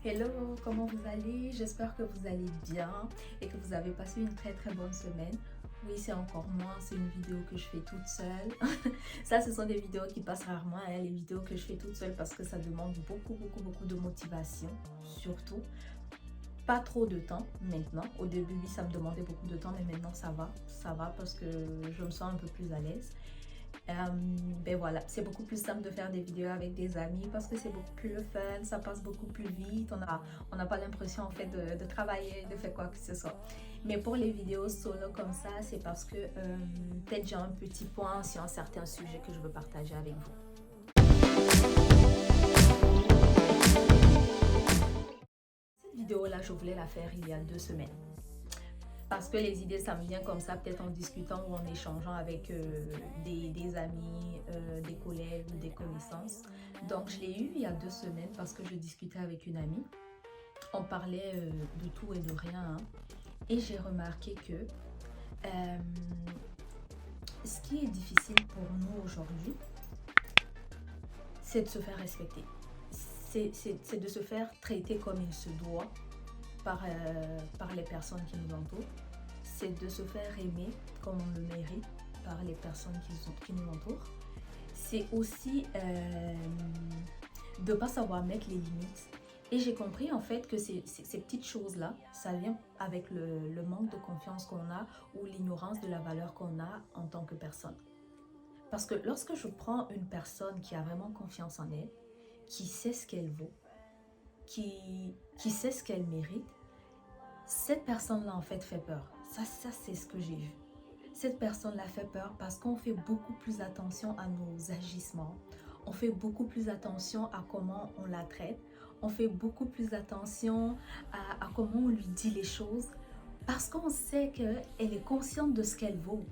Hello, comment vous allez? J'espère que vous allez bien et que vous avez passé une très bonne semaine. Oui, c'est encore moi, c'est une vidéo que je fais toute seule. Ça, ce sont des vidéos qui passent rarement, hein, les vidéos que je fais toute seule parce que ça demande beaucoup de motivation, surtout. Pas trop de temps maintenant. Au début, oui, ça me demandait beaucoup de temps, mais maintenant ça va parce que je me sens un peu plus à l'aise. Ben voilà, c'est beaucoup plus simple de faire des vidéos avec des amis parce que c'est beaucoup plus le fun, ça passe beaucoup plus vite, on n'a pas l'impression en fait de travailler, de faire quoi que ce soit. Mais pour les vidéos solo comme ça, c'est parce que peut-être j'ai un petit point sur un certain sujet que je veux partager avec vous. Cette vidéo-là, je voulais la faire il y a 2 semaines. Parce que les idées, ça me vient comme ça, peut-être en discutant ou en échangeant avec des amis, des collègues ou des connaissances. Donc, je l'ai eu il y a 2 semaines parce que je discutais avec une amie. On parlait de tout et de rien. Hein. Et j'ai remarqué que ce qui est difficile pour nous aujourd'hui, c'est de se faire respecter. C'est de se faire traiter comme il se doit par les personnes qui nous entourent. C'est de se faire aimer comme on le mérite par les personnes qui nous entourent. C'est aussi de ne pas savoir mettre les limites. Et j'ai compris en fait que ces petites choses-là, ça vient avec le manque de confiance qu'on a ou l'ignorance de la valeur qu'on a en tant que personne. Parce que lorsque je prends une personne qui a vraiment confiance en elle, qui sait ce qu'elle vaut, qui sait ce qu'elle mérite, cette personne-là en fait peur. Ça c'est ce que j'ai vu. Cette personne-là fait peur parce qu'on fait beaucoup plus attention à nos agissements. On fait beaucoup plus attention à comment on la traite. On fait beaucoup plus attention à comment on lui dit les choses parce qu'on sait qu'elle est consciente de ce qu'elle vaut.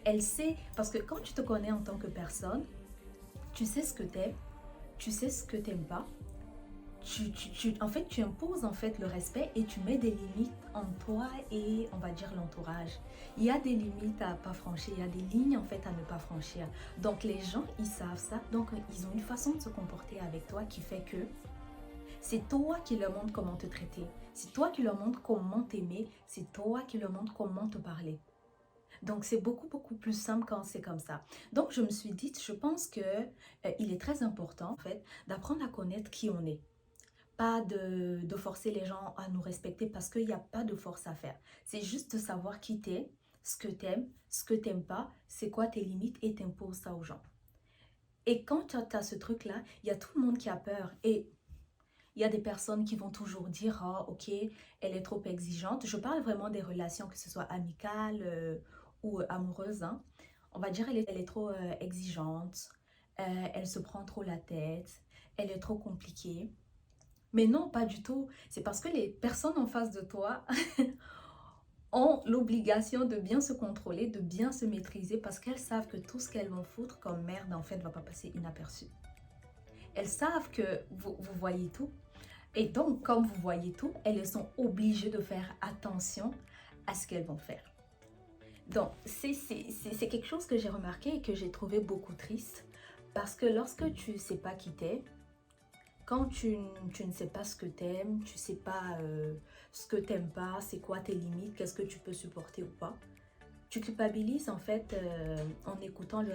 Elle sait, parce que quand tu te connais en tant que personne, tu sais ce que t'aimes, tu sais ce que t'aimes pas. En fait, tu imposes en fait le respect et tu mets des limites en toi et on va dire l'entourage. Il y a des limites à pas franchir, il y a des lignes en fait à ne pas franchir. Donc les gens, ils savent ça, donc ils ont une façon de se comporter avec toi qui fait que c'est toi qui leur montre comment te traiter, c'est toi qui leur montre comment t'aimer, c'est toi qui leur montre comment te parler. Donc c'est beaucoup plus simple quand c'est comme ça. Donc je me suis dit, je pense que il est très important en fait d'apprendre à connaître qui on est. Pas de forcer les gens à nous respecter parce qu'il n'y a pas de force à faire. C'est juste de savoir qui t'es, ce que t'aimes pas, c'est quoi tes limites et t'imposes ça aux gens. Et quand tu as ce truc-là, il y a tout le monde qui a peur et il y a des personnes qui vont toujours dire « Ah, ok, elle est trop exigeante ». Je parle vraiment des relations, que ce soit amicales ou amoureuses. Hein. On va dire elle est trop exigeante, elle se prend trop la tête, elle est trop compliquée. Mais non, pas du tout. C'est parce que les personnes en face de toi ont l'obligation de bien se contrôler, de bien se maîtriser parce qu'elles savent que tout ce qu'elles vont foutre comme merde, en fait, ne va pas passer inaperçu. Elles savent que vous voyez tout. Et donc, comme vous voyez tout, elles sont obligées de faire attention à ce qu'elles vont faire. Donc, c'est quelque chose que j'ai remarqué et que j'ai trouvé beaucoup triste parce que lorsque tu ne sais pas qui t'es, quand tu ne sais pas ce que t'aimes, tu ne sais pas ce que t'aimes pas, c'est quoi tes limites, qu'est-ce que tu peux supporter ou pas, tu culpabilises en fait en écoutant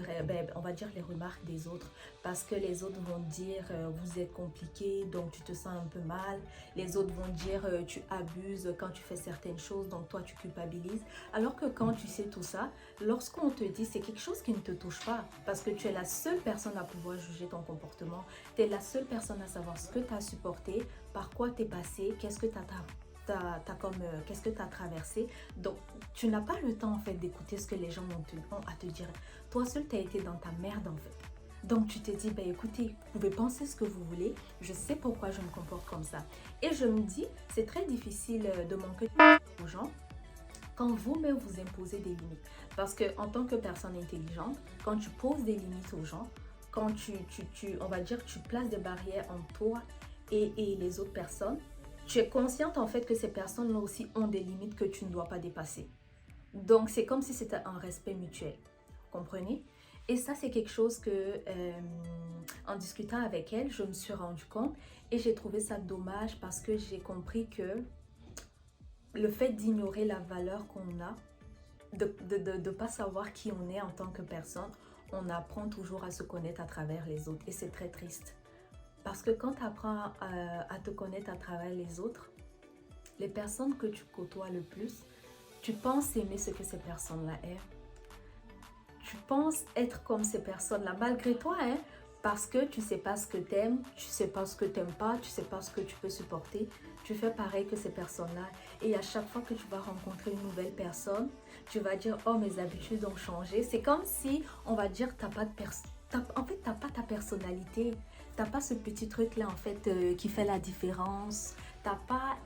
on va dire les remarques des autres parce que les autres vont dire vous êtes compliqué donc tu te sens un peu mal, les autres vont dire tu abuses quand tu fais certaines choses donc toi tu culpabilises, alors que quand tu sais tout ça, lorsqu'on te dit c'est quelque chose qui ne te touche pas parce que tu es la seule personne à pouvoir juger ton comportement, tu es la seule personne à savoir ce que tu as supporté, par quoi tu es passé, qu'est-ce que tu as qu'est-ce que tu as traversé. Donc, tu n'as pas le temps en fait d'écouter ce que les gens ont à te dire. Toi seul, tu as été dans ta merde en fait. Donc, tu te dis, ben écoutez, vous pouvez penser ce que vous voulez. Je sais pourquoi je me comporte comme ça. Et je me dis, c'est très difficile de manquer aux gens quand vous-même vous imposez des limites. Parce qu'en tant que personne intelligente, quand tu poses des limites aux gens, quand on va dire, tu places des barrières entre toi et les autres personnes, tu es consciente en fait que ces personnes-là aussi ont des limites que tu ne dois pas dépasser. Donc, c'est comme si c'était un respect mutuel. Vous comprenez? Et ça, c'est quelque chose que, en discutant avec elle, je me suis rendu compte et j'ai trouvé ça dommage parce que j'ai compris que le fait d'ignorer la valeur qu'on a, de ne pas savoir qui on est en tant que personne, on apprend toujours à se connaître à travers les autres et c'est très triste. Parce que quand tu apprends à te connaître à travers les autres, les personnes que tu côtoies le plus, tu penses aimer ce que ces personnes-là aiment. Tu penses être comme ces personnes-là, malgré toi, hein, parce que tu ne sais pas ce que tu aimes, tu ne sais pas ce que tu n'aimes pas, tu ne sais pas ce que tu peux supporter. Tu fais pareil que ces personnes-là. Et à chaque fois que tu vas rencontrer une nouvelle personne, tu vas dire, oh, mes habitudes ont changé. C'est comme si, on va dire, tu n'as pas de en fait, tu n'as pas ta personnalité. Tu n'as pas ce petit truc-là, en fait, qui fait la différence. Tu n'as pas,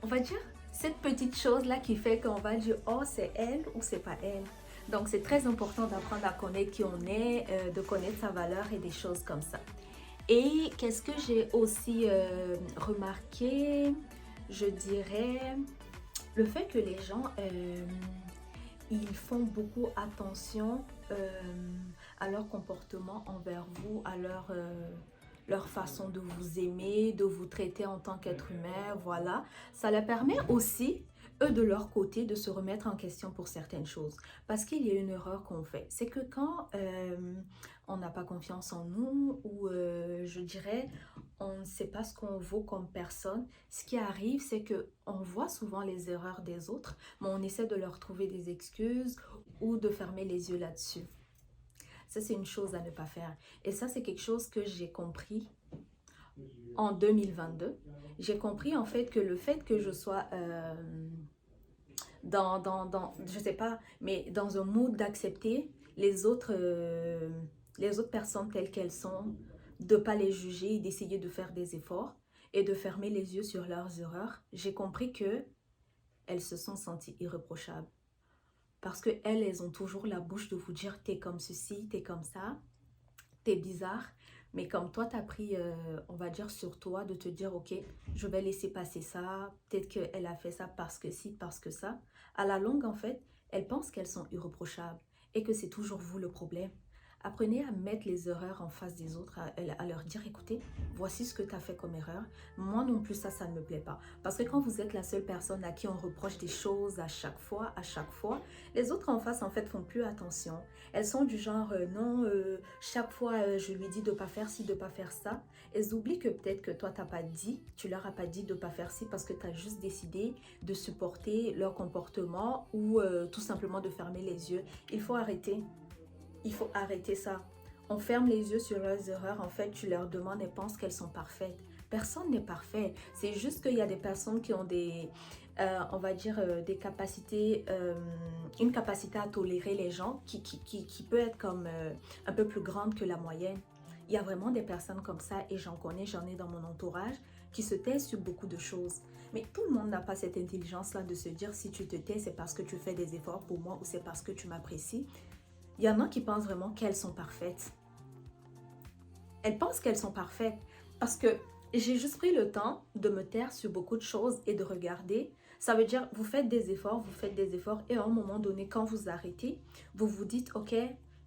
on va dire, cette petite chose-là qui fait qu'on va dire, oh, c'est elle ou c'est pas elle. Donc, c'est très important d'apprendre à connaître qui on est, de connaître sa valeur et des choses comme ça. Et qu'est-ce que j'ai aussi remarqué? Je dirais le fait que les gens, ils font beaucoup attention à leur comportement envers vous, à leur façon de vous aimer, de vous traiter en tant qu'être humain, voilà. Ça leur permet aussi, eux de leur côté, de se remettre en question pour certaines choses. Parce qu'il y a une erreur qu'on fait. C'est que quand on n'a pas confiance en nous ou je dirais, on ne sait pas ce qu'on vaut comme personne, ce qui arrive, c'est que on voit souvent les erreurs des autres, mais on essaie de leur trouver des excuses ou de fermer les yeux là-dessus. Ça, c'est une chose à ne pas faire. Et ça, c'est quelque chose que j'ai compris en 2022. J'ai compris en fait que le fait que je sois je sais pas, mais dans un mood d'accepter les autres personnes telles qu'elles sont, de ne pas les juger, d'essayer de faire des efforts et de fermer les yeux sur leurs erreurs, j'ai compris que elles se sont senties irréprochables. Parce qu'elles, elles ont toujours la bouche de vous dire, t'es comme ceci, t'es comme ça, t'es bizarre. Mais comme toi, t'as pris, on va dire, sur toi de te dire, ok, je vais laisser passer ça. Peut-être qu'elle a fait ça parce que si, parce que ça. À la longue, en fait, elles pensent qu'elles sont irréprochables et que c'est toujours vous le problème. Apprenez à mettre les erreurs en face des autres, à leur dire, écoutez, voici ce que tu as fait comme erreur. Moi non plus, ça ne me plaît pas. Parce que quand vous êtes la seule personne à qui on reproche des choses à chaque fois, les autres en face, en fait, font plus attention. Elles sont du genre, non, chaque fois, je lui dis de ne pas faire ci, de ne pas faire ça. Elles oublient que peut-être que toi, tu leur as pas dit de ne pas faire ci parce que tu as juste décidé de supporter leur comportement ou tout simplement de fermer les yeux. Il faut arrêter. Il faut arrêter ça. On ferme les yeux sur leurs erreurs. En fait, tu leur demandes et penses qu'elles sont parfaites. Personne n'est parfait. C'est juste qu'il y a des personnes qui ont on va dire, des capacités, une capacité à tolérer les gens qui peut être comme un peu plus grande que la moyenne. Il y a vraiment des personnes comme ça et j'en connais, j'en ai dans mon entourage qui se taisent sur beaucoup de choses. Mais tout le monde n'a pas cette intelligence-là de se dire si tu te tais, c'est parce que tu fais des efforts pour moi ou c'est parce que tu m'apprécies. Il y en a qui pensent vraiment qu'elles sont parfaites. Elles pensent qu'elles sont parfaites parce que j'ai juste pris le temps de me taire sur beaucoup de choses et de regarder. Ça veut dire, vous faites des efforts et à un moment donné, quand vous arrêtez, vous vous dites, ok,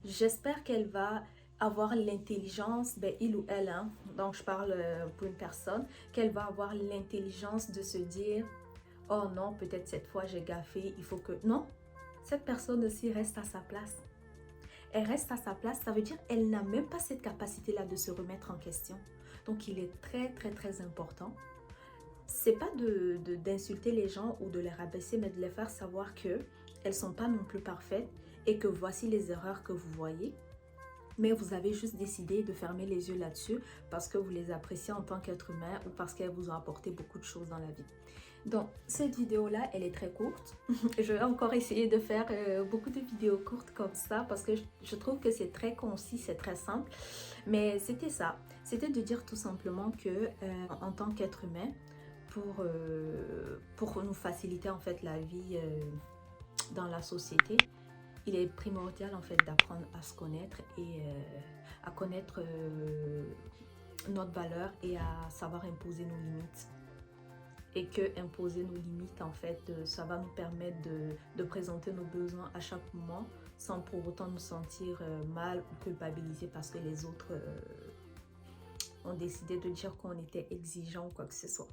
j'espère qu'elle va avoir l'intelligence, ben il ou elle, hein, donc je parle pour une personne, qu'elle va avoir l'intelligence de se dire, oh non, peut-être cette fois j'ai gaffé, il faut que... Non, cette personne aussi reste à sa place. Elle reste à sa place, ça veut dire qu'elle n'a même pas cette capacité-là de se remettre en question. Donc, il est très, très, très important. C'est pas d'insulter les gens ou de les rabaisser, mais de les faire savoir qu'elles ne sont pas non plus parfaites et que voici les erreurs que vous voyez. Mais vous avez juste décidé de fermer les yeux là-dessus parce que vous les appréciez en tant qu'être humain ou parce qu'elles vous ont apporté beaucoup de choses dans la vie. Donc, cette vidéo-là, elle est très courte. Je vais encore essayer de faire beaucoup de vidéos courtes comme ça parce que je trouve que c'est très concis, c'est très simple. Mais c'était ça. C'était de dire tout simplement que en tant qu'être humain, pour nous faciliter en fait la vie dans la société, il est primordial en fait d'apprendre à se connaître et à connaître notre valeur et à savoir imposer nos limites. Et que imposer nos limites, en fait, ça va nous permettre de présenter nos besoins à chaque moment sans pour autant nous sentir mal ou culpabiliser parce que les autres ont décidé de dire qu'on était exigeant ou quoi que ce soit.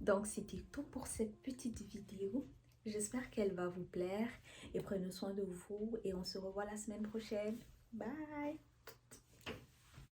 Donc, c'était tout pour cette petite vidéo. J'espère qu'elle va vous plaire et prenez soin de vous et on se revoit la semaine prochaine. Bye!